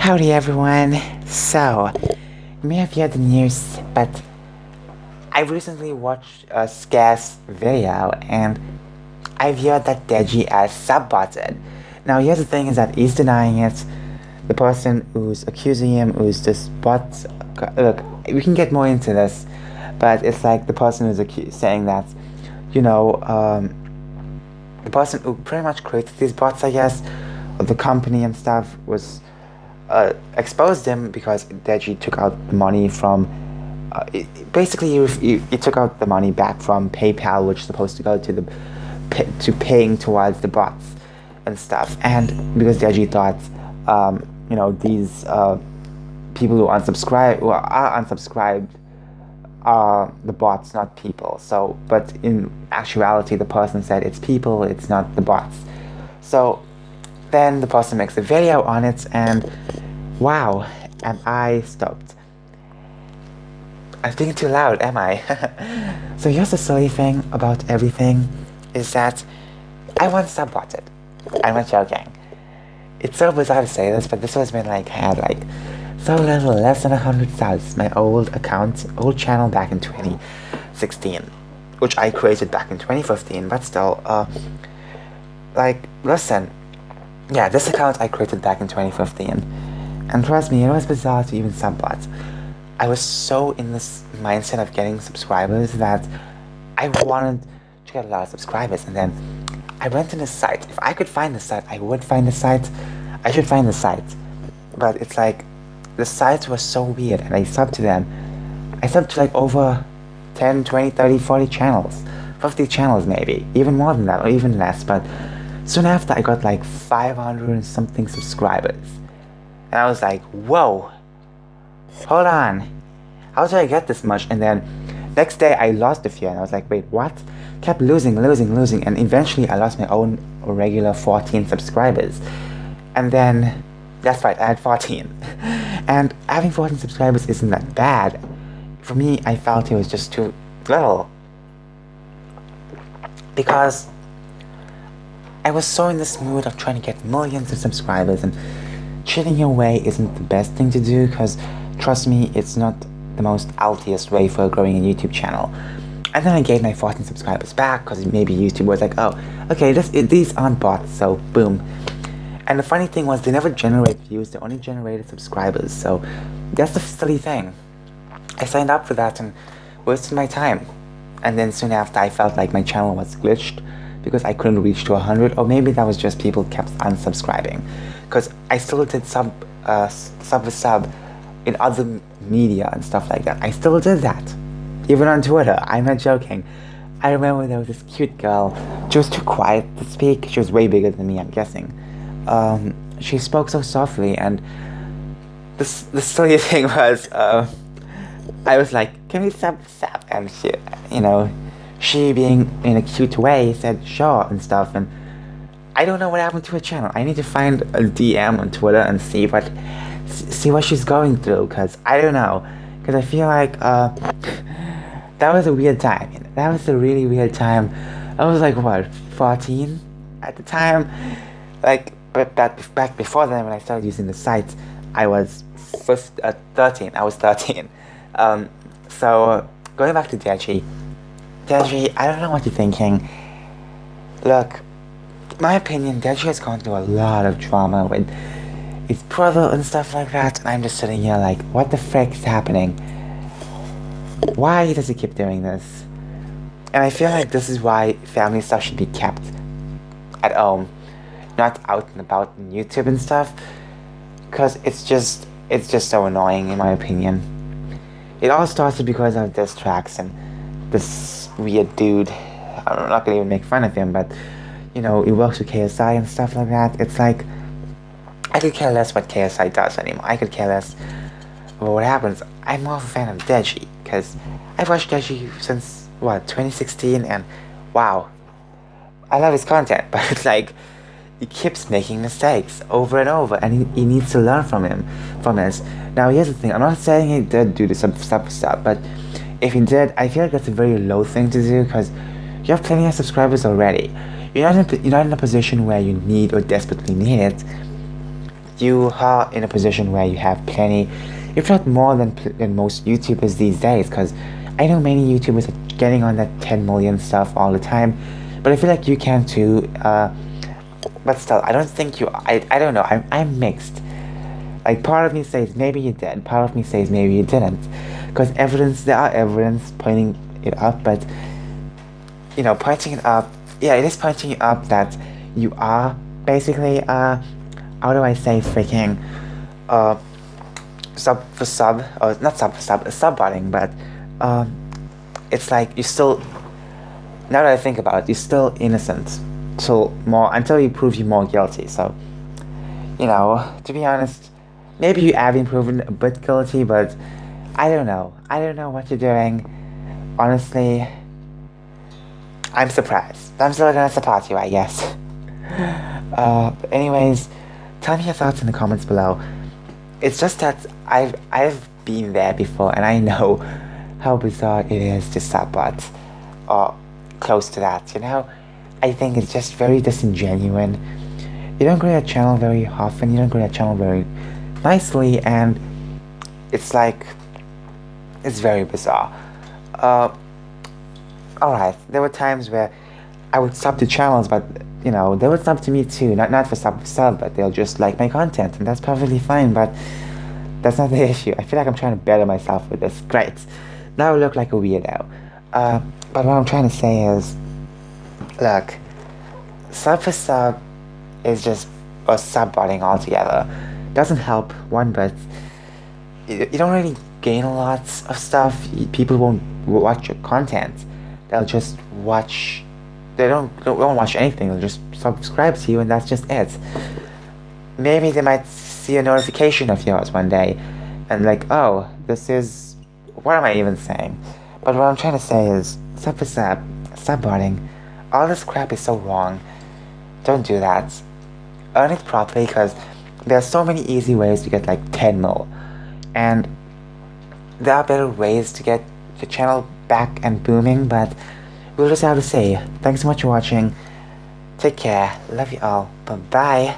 Howdy everyone. So, you may have heard the news, but I recently watched a scarce video and I've heard that Deji is subbotted. Now here's the thing is that he's denying it. The person who's accusing him, who's this bot, look, we can get more into this, but it's like the person who's saying that, the person who pretty much created these bots, I guess, or the company and stuff, was exposed him because Deji took out the money from. Basically, he took out the money back from PayPal, which is supposed to go to paying towards the bots and stuff. And because Deji thought, these people who are unsubscribed are the bots, not people. So, but in actuality, the person said it's people, it's not the bots. So then the person makes a video on it, and wow, am I stoked. I'm speaking too loud, am I? So here's the silly thing about everything, is that I once subbotted. I'm not joking. It's so bizarre to say this, but this was when I had so little, less than 100 subs. My old channel back in 2016, which I created back in 2015, but still, listen, yeah, this account I created back in 2015, and trust me, it was bizarre to even subbot. I was so in this mindset of getting subscribers that I wanted to get a lot of subscribers, and then I went to the site. If I could find the site, I would find the site. I should find the site. But it's like, the sites were so weird, and I subbed to them. I subbed to over 10, 20, 30, 40 channels. 50 channels maybe. Even more than that, or even less. But soon after, I got 500 and something subscribers. And I was like, whoa. Hold on. How did I get this much? And then next day, I lost a few. And I was like, wait, what? Kept losing. And eventually, I lost my own regular 14 subscribers. And then, that's right, I had 14. And having 14 subscribers isn't that bad. For me, I felt it was just too little. Because I was so in this mood of trying to get millions of subscribers, and cheating your way isn't the best thing to do, because trust me, it's not the most healthiest way for growing a YouTube channel. And then I gave my 14 subscribers back, because maybe YouTube was like, oh, okay, these aren't bots, so boom. And the funny thing was, they never generate views, they only generated subscribers, so that's the silly thing. I signed up for that and wasted my time. And then soon after, I felt like my channel was glitched, because I couldn't reach to 100, or maybe that was just people kept unsubscribing. Because I still did sub in other media and stuff like that. I still did that. Even on Twitter, I'm not joking. I remember there was this cute girl. She was too quiet to speak. She was way bigger than me, I'm guessing. She spoke so softly, and the silly thing was, I was like, can we sub? And she being in a cute way said sure and stuff, and I don't know what happened to her channel. I need to find a DM on Twitter and see what she's going through, because I don't know, because I feel like that was a weird time. That was a really weird time. I was like, what, 14 at the time? But back before then, when I started using the site, I was 13. I was 13. So going back to Deji, I don't know what you're thinking. Look, my opinion, Deji has gone through a lot of drama with his brother and stuff like that, and I'm just sitting here like, what the frick is happening? Why does he keep doing this? And I feel like this is why family stuff should be kept at home, not out and about on YouTube and stuff, because it's just so annoying, in my opinion. It all started because of diss tracks and this weird dude. I'm not gonna even make fun of him, but he works with KSI and stuff like that. It's like, I could care less what KSI does anymore. I could care less about what happens. I'm more of a fan of Deji, because I've watched Deji since 2016, and wow, I love his content, but it's like, he keeps making mistakes over and over, and he needs to learn from this. Now here's the thing, I'm not saying he did do some stuff, but if he did, I feel like that's a very low thing to do, because you have plenty of subscribers already. You're not in a position where you need or desperately need it. you are in a position where you have plenty, if not more than most YouTubers these days, because I know many YouTubers are getting on that 10 million stuff all the time, but I feel like you can too. But still, I don't think you. I don't know. I'm mixed. Like, part of me says maybe you did. Part of me says maybe you didn't, because there are evidence pointing it up. But pointing it up. Yeah, it is pointing it up that you are basically how do I say freaking sub for sub, or not sub for sub, subbotting, but it's like you still. Now that I think about it, you're still innocent until you prove you're more guilty. So, to be honest, maybe you have been proven a bit guilty, but I don't know. I don't know what you're doing. Honestly, I'm surprised. I'm still gonna support you, I guess. Anyways, tell me your thoughts in the comments below. It's just that I've been there before, and I know how bizarre it is to subbot, or close to that. I think it's just very disingenuous. You don't grow your channel very often. You don't grow your channel very nicely, and it's like it's very bizarre. Alright, there were times where I would sub to channels, but they would sub to me too. Not for sub, but they'll just like my content, and that's perfectly fine. But that's not the issue. I feel like I'm trying to better myself with this. Great. Now I look like a weirdo. But what I'm trying to say is, look, sub for sub is just subbotting altogether. Doesn't help one bit. You don't really gain a lot of stuff. People won't watch your content. They'll just watch. They won't watch anything. They'll just subscribe to you, and that's just it. Maybe they might see a notification of yours one day, and like, oh, this is. What am I even saying? But what I'm trying to say is, sub for sub, subbotting, all this crap is so wrong. Don't do that. Earn it properly, because there are so many easy ways to get like 10 mil. And there are better ways to get your channel back and booming, but we'll just have to say, thanks so much for watching. Take care. Love you all. Bye-bye.